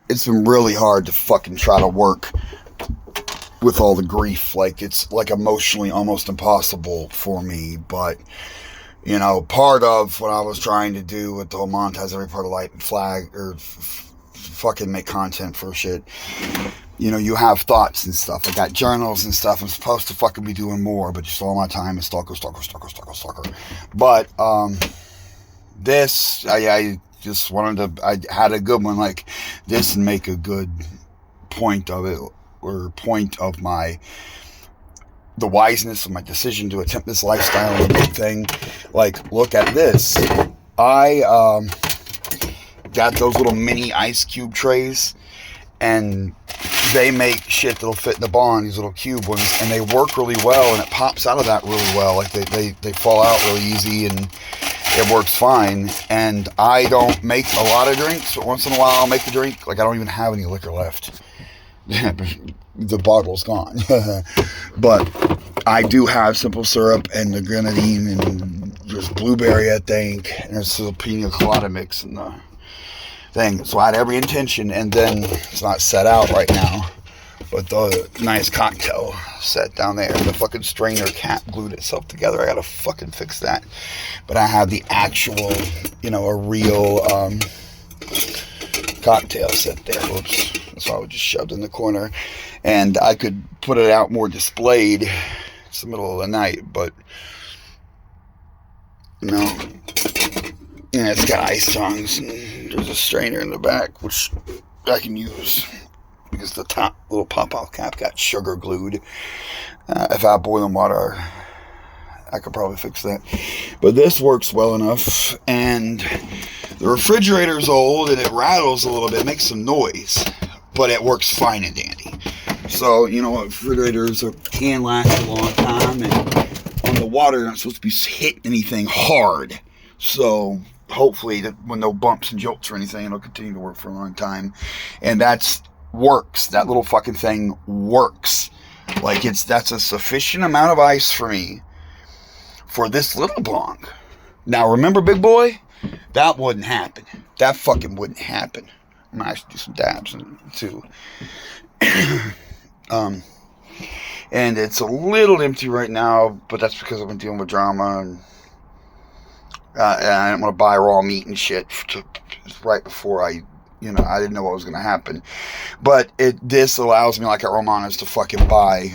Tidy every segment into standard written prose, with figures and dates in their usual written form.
it's been really hard to fucking try to work with all the grief. Like, it's like emotionally almost impossible for me. But, you know, part of what I was trying to do with the whole monetize every part of life and flag, or fucking make content for shit, you know, you have thoughts and stuff. I got journals and stuff. I'm supposed to fucking be doing more, but just all my time is stalker. But, this, I just wanted to, I had a good one like this and make a good point of it, or point of the wiseness of my decision to attempt this lifestyle thing. Like, look at this. I got those little mini ice cube trays, and they make shit that'll fit in the bond, these little cube ones, and they work really well, and it pops out of that really well. Like, they fall out really easy, and it works fine. And I don't make a lot of drinks, but once in a while I'll make a drink. Like, I don't even have any liquor left. The bottle's gone. But I do have simple syrup and the grenadine, and there's blueberry, I think, and there's a pina colada mix in the thing. So I had every intention, and then it's not set out right now, but the nice cocktail set down there, the fucking strainer cap glued itself together. I gotta fucking fix that. But I have the actual, you know, a real cocktail set there. Whoops. That's why I was just shoved in the corner. And I could put it out more displayed. It's the middle of the night, but no. Yeah, it's got ice tongues, and there's a strainer in the back, which I can use because the top little pop-off cap got sugar glued. If I boil in water, I could probably fix that. But this works well enough, and the refrigerator's old, and it rattles a little bit, it makes some noise, but it works fine and dandy. So, you know what, refrigerators can last a long time, and on the water, you're not supposed to be hitting anything hard. So, hopefully, when no bumps and jolts or anything, it'll continue to work for a long time. And that's works. That little fucking thing works. Like, that's a sufficient amount of ice for me for this little bong. Now, remember, big boy? That wouldn't happen. That fucking wouldn't happen. I'm gonna actually do some dabs too. And it's a little empty right now, but that's because I've been dealing with drama, and I didn't want to buy raw meat and shit right before I didn't know what was going to happen. But this allows me, like at Romana's, to fucking buy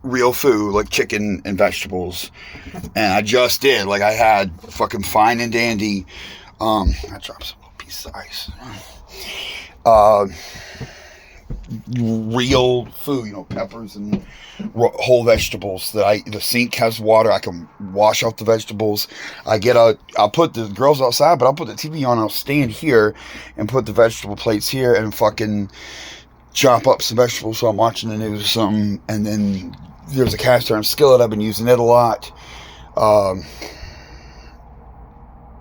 real food, like chicken and vegetables. And I just did. Like, I had fucking fine and dandy. I dropped some little piece of ice. Real food, peppers and whole vegetables. The sink has water. I can wash out the vegetables. I'll put the girls outside, but I'll put the TV on. I'll stand here and put the vegetable plates here and fucking chop up some vegetables while I'm watching the news or something. And then there's a cast iron skillet. I've been using it a lot.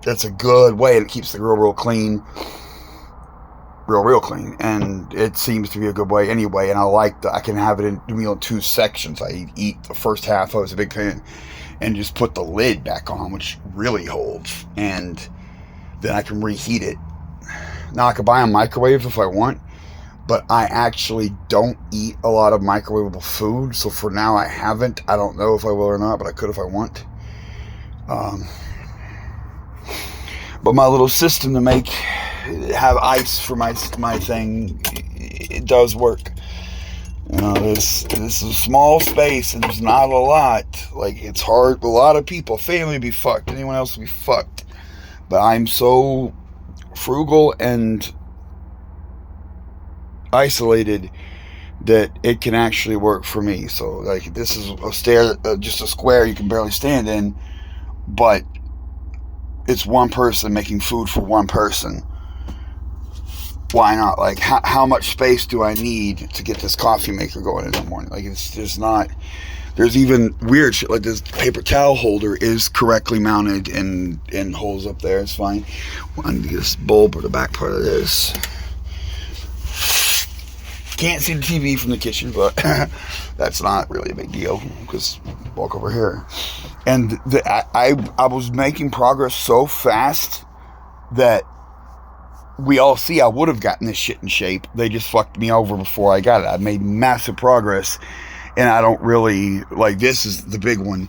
That's a good way. It keeps the grill real clean. Real clean, and it seems to be a good way anyway. And I can have it in two sections. I eat the first half. I was a big fan, and just put the lid back on, which really holds, and then I can reheat it. Now, I could buy a microwave if I want, but I actually don't eat a lot of microwavable food, so for now I haven't. I don't know if I will or not, but I could if I want. But my little system to have ice for my thing, it does work. This is a small space, and there's not a lot. Like, it's hard. A lot of people, family, be fucked. Anyone else will be fucked. But I'm so frugal and isolated that it can actually work for me. So, like, this is just a square you can barely stand in, but it's one person making food for one person. Why not? Like, how much space do I need to get this coffee maker going in the morning? Like, there's even weird shit like this. Paper towel holder is correctly mounted and holes up there. It's fine. I need to get this bulb or the back part of this. Can't see the TV from the kitchen, but that's not really a big deal because walk over here. And I was making progress so fast that we all see I would have gotten this shit in shape. They just fucked me over before I got it. I made massive progress, and I don't really, like, this is the big one.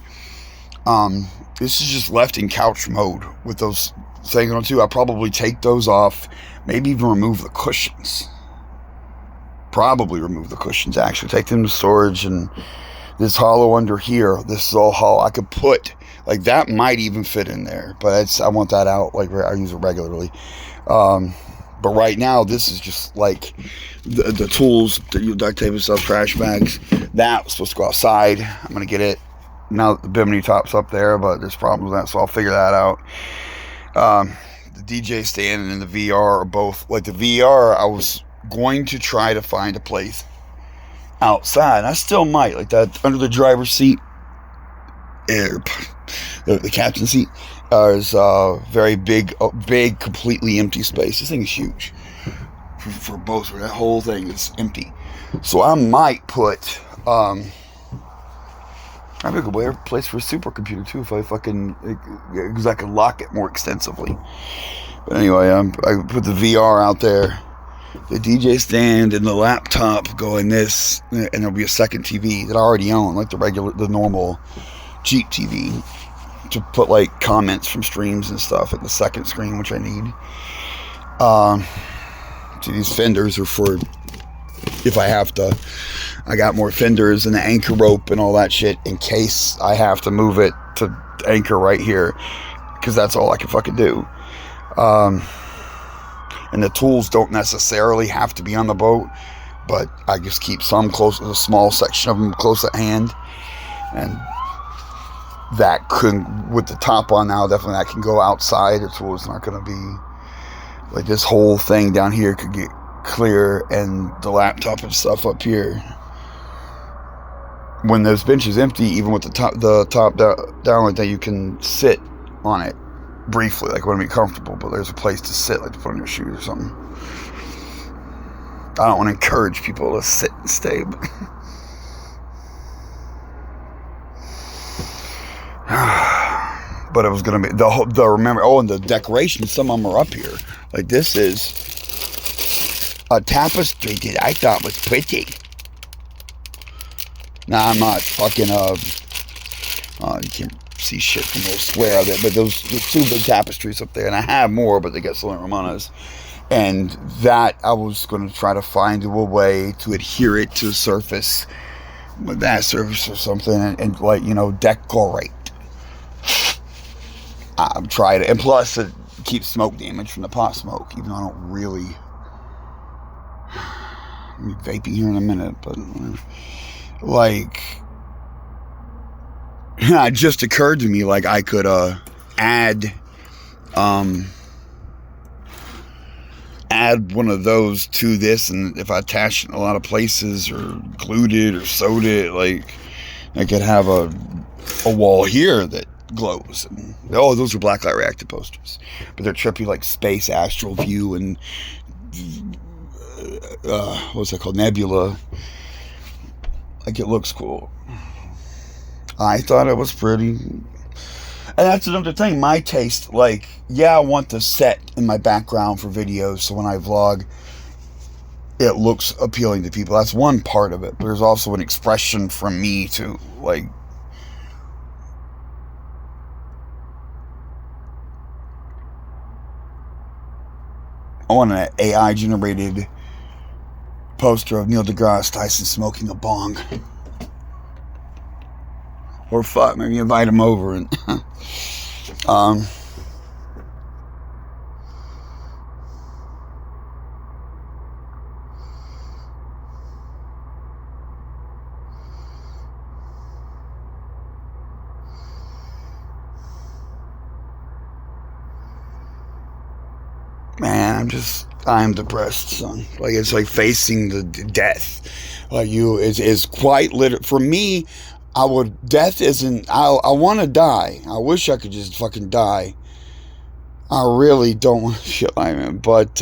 This is just left in couch mode with those things on too. I'll probably take those off, maybe even remove the cushions. Probably remove the cushions, actually. Take them to storage, and this hollow under here, this is all hollow. I could put, like, that might even fit in there, but I want that out. Like, I use it regularly. But right now, this is just like the tools that you duct tape and stuff, trash bags. That was supposed to go outside. I'm going to get it. Now the bimini top's up there, but there's problems with that, so I'll figure that out. The DJ stand and the VR are both, like, the VR, I was going to try to find a place outside. I still might, like that under the driver's seat, the captain's seat, is very big, completely empty space. This thing is huge for both. That whole thing is empty, so I might put maybe a good place for a supercomputer too, if I fucking, because I can lock it more extensively. But anyway, I put the VR out there, the DJ stand, and the laptop go in this, and there'll be a second TV that I already own, like the normal cheap TV, to put like comments from streams and stuff at the second screen, which I need. See, these fenders are for if I have to. I got more fenders and the anchor rope and all that shit in case I have to move it to anchor right here, because that's all I can fucking do. And the tools don't necessarily have to be on the boat, but I just keep some close, a small section of them close at hand, and that could, with the top on now, definitely that can go outside. The tool is not going to be like, this whole thing down here could get clear, and the laptop and stuff up here. When those benches empty, even with the top down like that, you can sit on it briefly, like when it be comfortable, but there's a place to sit, like to put on your shoes or something. I don't want to encourage people to sit and stay, but but it was gonna be the remember. Oh, and the decorations, some of them are up here. Like, this is a tapestry that I thought was pretty. Nah, I'm not fucking you can't see shit from those square of it, but there's two big tapestries up there, and I have more, but they got Solar Romanas. And that I was going to try to find a way to adhere it to the surface, with that surface or something, and like, decorate. I'm trying to, and plus it keeps smoke damage from the pot smoke, even though I don't really. I'll be vaping here in a minute, but like, it just occurred to me, like, I could add one of those to this, and if I attach it in a lot of places or glued it or sewed it, like, I could have a wall here that glows. And, those are blacklight reactive posters, but they're trippy, like Space Astral View and what's that called, Nebula. Like, it looks cool. I thought it was pretty. And that's another thing, my taste, like, I want the set in my background for videos, so when I vlog, it looks appealing to people. That's one part of it, but there's also an expression from me too. Like, I want an AI generated poster of Neil deGrasse Tyson smoking a bong. Or fuck, maybe invite him over and man, I'm depressed, son. Like, it's like facing the death. Like, is quite for me. Death isn't, I want to die. I wish I could just fucking die. I really don't want to feel like it, but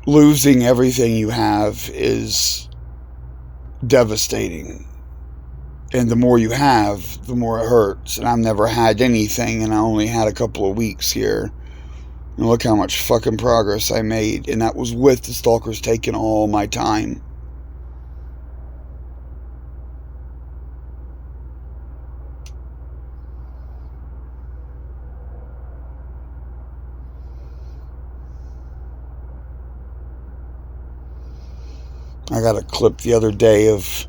losing everything you have is devastating. And the more you have, the more it hurts. And I've never had anything, and I only had a couple of weeks here. And look how much fucking progress I made. And that was with the stalkers taking all my time. I got a clip the other day of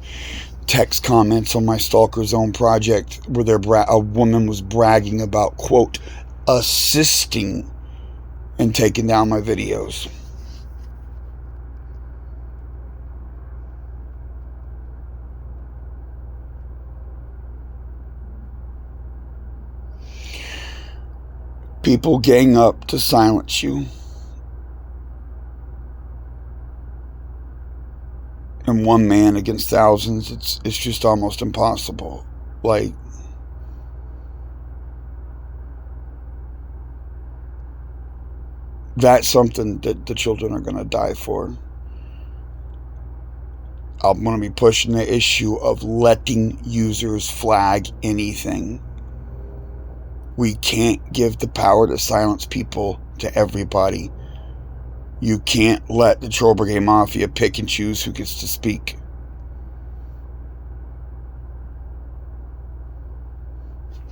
text comments on my Stalker Zone project where a woman was bragging about, quote, assisting in taking down my videos. People gang up to silence you. And one man against thousands, it's just almost impossible. Like, that's something that the children are going to die for. I'm going to be pushing the issue of letting users flag anything. We can't give the power to silence people to everybody. You can't let the Troll Brigade Mafia pick and choose who gets to speak.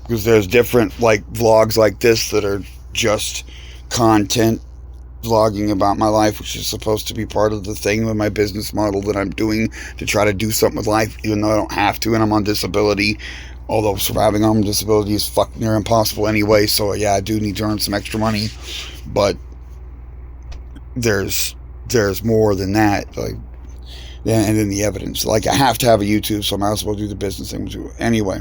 Because there's different like vlogs like this that are just content vlogging about my life, which is supposed to be part of the thing with my business model that I'm doing to try to do something with life, even though I don't have to and I'm on disability. Although surviving on disability is fucking near impossible anyway, so yeah, I do need to earn some extra money. But there's more than that. Like, and then the evidence. Like, I have to have a YouTube, so I might as well do the business thing too. Anyway,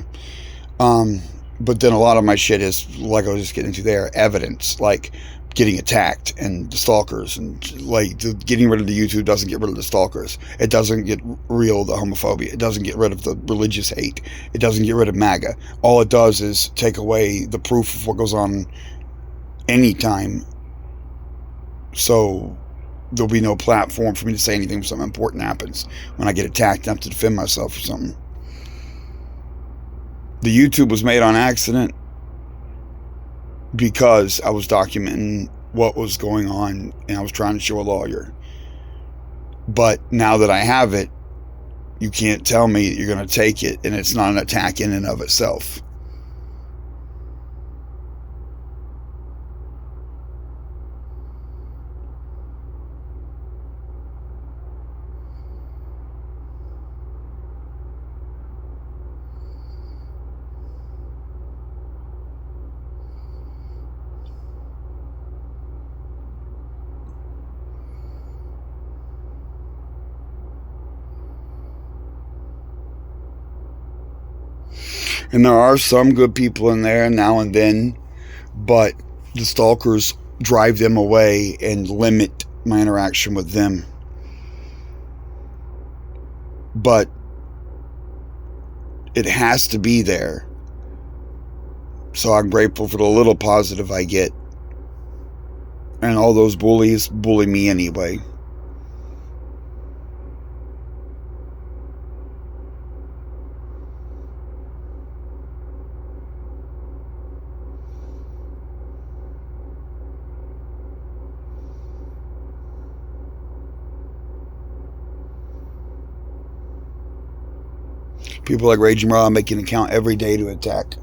but then a lot of my shit is, like I was just getting into there, evidence, like getting attacked and the stalkers, and like getting rid of the YouTube doesn't get rid of the stalkers. It doesn't get rid of the homophobia. It doesn't get rid of the religious hate. It doesn't get rid of MAGA. All it does is take away the proof of what goes on anytime. So there'll be no platform for me to say anything when something important happens. When I get attacked, I have to defend myself or something. The YouTube was made on accident because I was documenting what was going on and I was trying to show a lawyer. But now that I have it, you can't tell me that you're going to take it and it's not an attack in and of itself. And there are some good people in there now and then, but the stalkers drive them away and limit my interaction with them. But it has to be there. So I'm grateful for the little positive I get. And all those bullies bully me anyway. People like Raging Raw make an account every day to attack.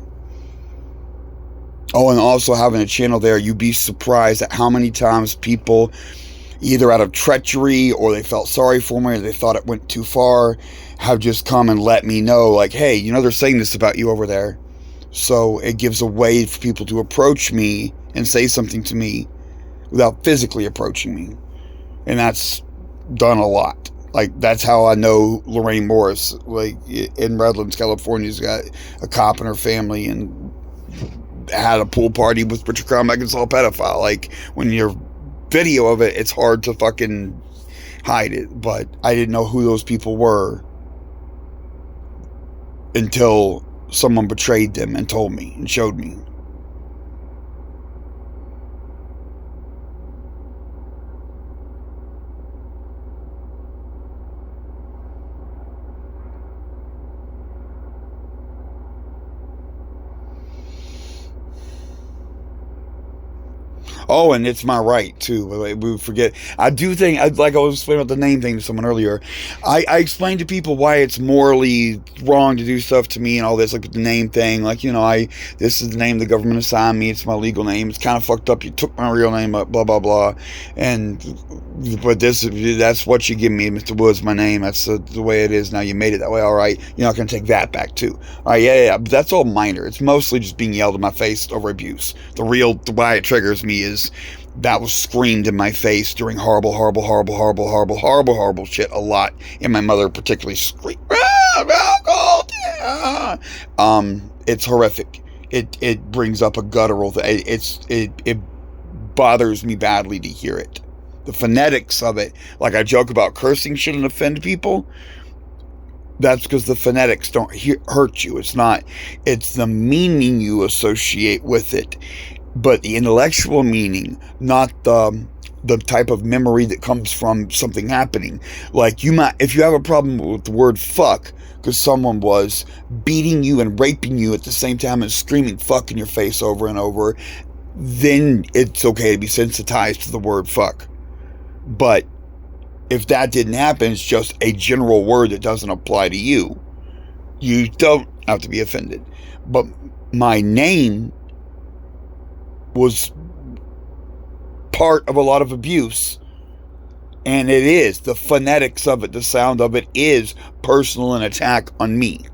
Oh, and also having a channel there, you'd be surprised at how many times people, either out of treachery or they felt sorry for me or they thought it went too far, have just come and let me know, like, hey, you know, they're saying this about you over there. So it gives a way for people to approach me and say something to me without physically approaching me. And that's done a lot. Like, that's how I know Lorraine Morris, like, in Redlands, California's got a cop in her family and had a pool party with Richard Crownback and saw a pedophile. Like, when you're video of it, it's hard to fucking hide it. But I didn't know who those people were until someone betrayed them and told me and showed me. Oh, and it's my right too. We forget. I do think, like I was explaining about the name thing to someone earlier. I explained to people why it's morally wrong to do stuff to me and all this, like the name thing. Like, this is the name the government assigned me. It's my legal name. It's kind of fucked up. You took my real name up, blah blah blah. But that's what you give me, Mr. Woods. My name. That's the way it is now. You made it that way. All right. You're not gonna take that back too. All right. Yeah. But that's all minor. It's mostly just being yelled in my face over abuse. Why it triggers me is that was screamed in my face during horrible shit a lot, and my mother particularly screamed. It's horrific. It brings up a guttural thing. It bothers me badly to hear it. The phonetics of it, like I joke about cursing shouldn't offend people. That's because the phonetics don't hurt you. It's the meaning you associate with it, but the intellectual meaning, not the type of memory that comes from something happening. Like if you have a problem with the word fuck, because someone was beating you and raping you at the same time and screaming fuck in your face over and over, then it's okay to be sensitized to the word fuck. But if that didn't happen, it's just a general word that doesn't apply to you. You don't have to be offended. But my name was part of a lot of abuse. And it is. The phonetics of it, the sound of it is personal and attack on me.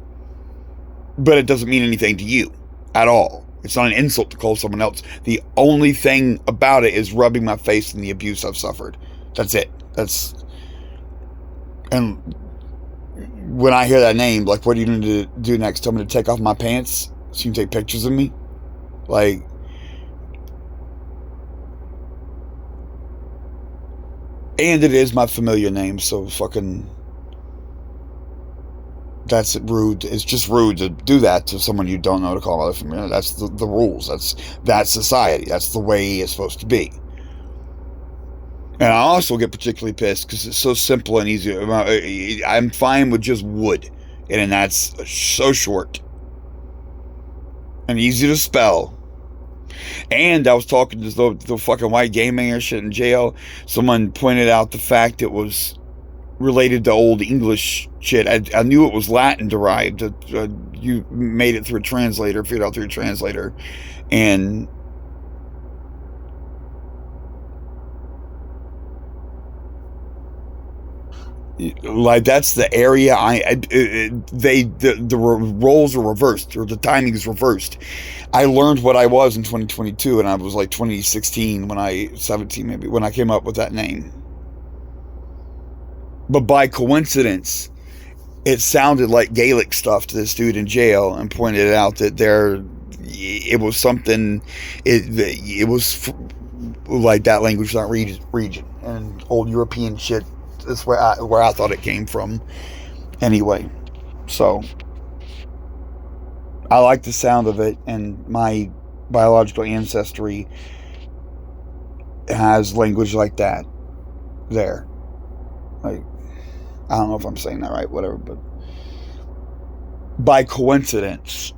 But it doesn't mean anything to you at all. It's not an insult to call someone else. The only thing about it is rubbing my face in the abuse I've suffered. That's it. And when I hear that name, like, what are you going to do next? Tell me to take off my pants so you can take pictures of me? Like, and it is my familiar name, so fucking, that's rude. It's just rude to do that to someone you don't know, to call other familiar. That's the rules. That's society. That's the way it's supposed to be. And I also get particularly pissed because it's so simple and easy. I'm fine with just wood. And that's so short. And easy to spell. And I was talking to the fucking white gay man shit in jail. Someone pointed out the fact it was related to Old English shit. I knew it was Latin derived. You made it through a translator, figured out through a translator. And like, that's the area the roles are reversed, or the timing is reversed. I learned what I was in 2022, and I was like 2016 17 maybe, when I came up with that name. But by coincidence, it sounded like Gaelic stuff to this dude in jail, and pointed out that it was something, it was like that language, that region, and old European shit. That's where I thought it came from. Anyway, so I like the sound of it, and my biological ancestry has language like that there. Like, I don't know if I'm saying that right, whatever, but by coincidence,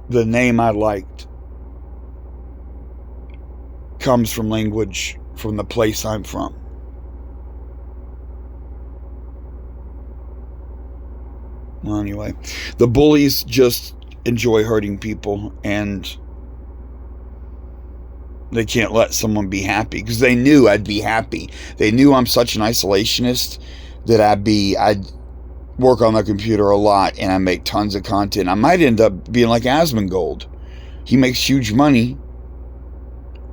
the name I liked comes from language from the place I'm from. Well, anyway, the bullies just enjoy hurting people, and they can't let someone be happy, because they knew I'd be happy. They knew I'm such an isolationist that I'd work on the computer a lot, and I make tons of content. I might end up being like Asmongold. He makes huge money.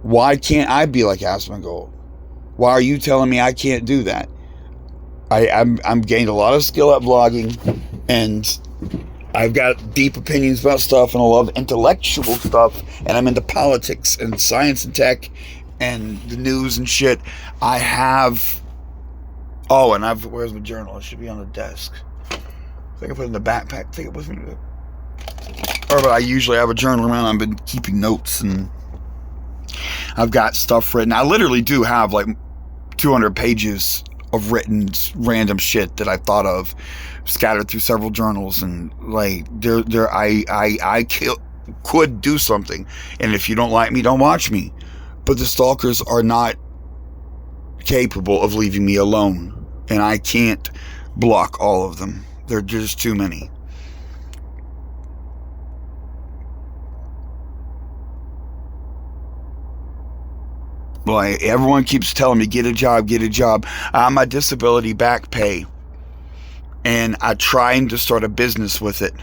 Why can't I be like Asmongold? Why are you telling me I can't do that? I'm gained a lot of skill at vlogging, and I've got deep opinions about stuff, and I love intellectual stuff, and I'm into politics and science and tech and the news and shit. Where's my journal? It should be on the desk. I think I put it in the backpack. I think it was me. But I usually have a journal around. I've been keeping notes, and I've got stuff written. I literally do have like 200 pages of written random shit that I thought of, scattered through several journals, and like I could do something. And if you don't like me, don't watch me. But the stalkers are not capable of leaving me alone. And I can't block all of them. There are just too many. Well, everyone keeps telling me, get a job, get a job. I'm on disability back pay. And I'm trying to start a business with it.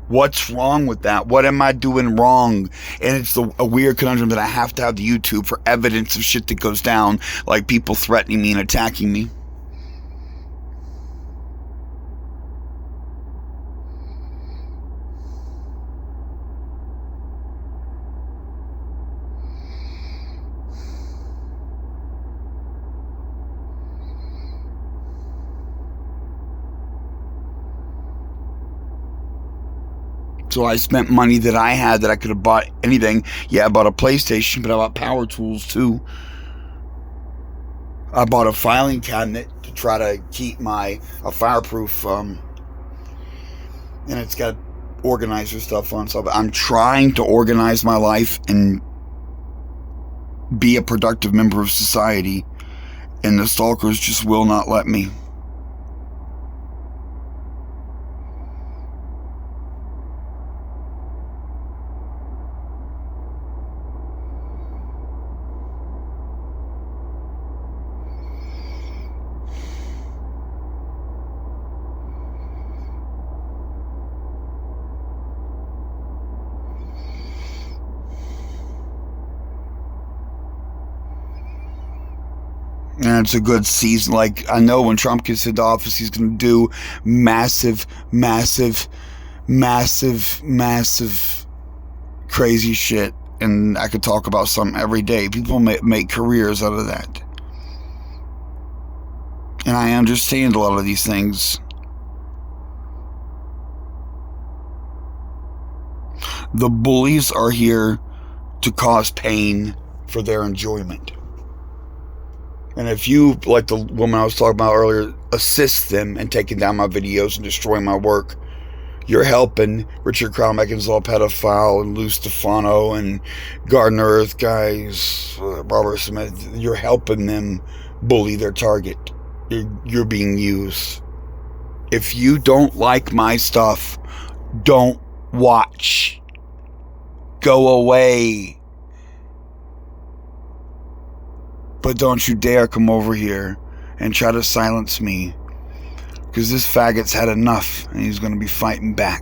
What's wrong with that? What am I doing wrong? And it's a weird conundrum that I have to have the YouTube for evidence of shit that goes down, like people threatening me and attacking me. So I spent money that I had that I could have bought anything. Yeah, I bought a PlayStation, but I bought power tools too. I bought a filing cabinet to try to keep a fireproof, and it's got organizer stuff on. So I'm trying to organize my life and be a productive member of society, and the stalkers just will not let me. And it's a good season. Like, I know when Trump gets into office, he's going to do massive crazy shit. And I could talk about something every day. People make careers out of that. And I understand a lot of these things. The bullies are here to cause pain for their enjoyment. And if you, like the woman I was talking about earlier, assist them in taking down my videos and destroying my work, you're helping Richard Crown-Beckinsale, pedophile, and Lou Stefano, and Gardner Earth guys, Robert Smith. You're helping them bully their target. You're being used. If you don't like my stuff, don't watch. Go away. But don't you dare come over here and try to silence me, because this faggot's had enough and he's going to be fighting back.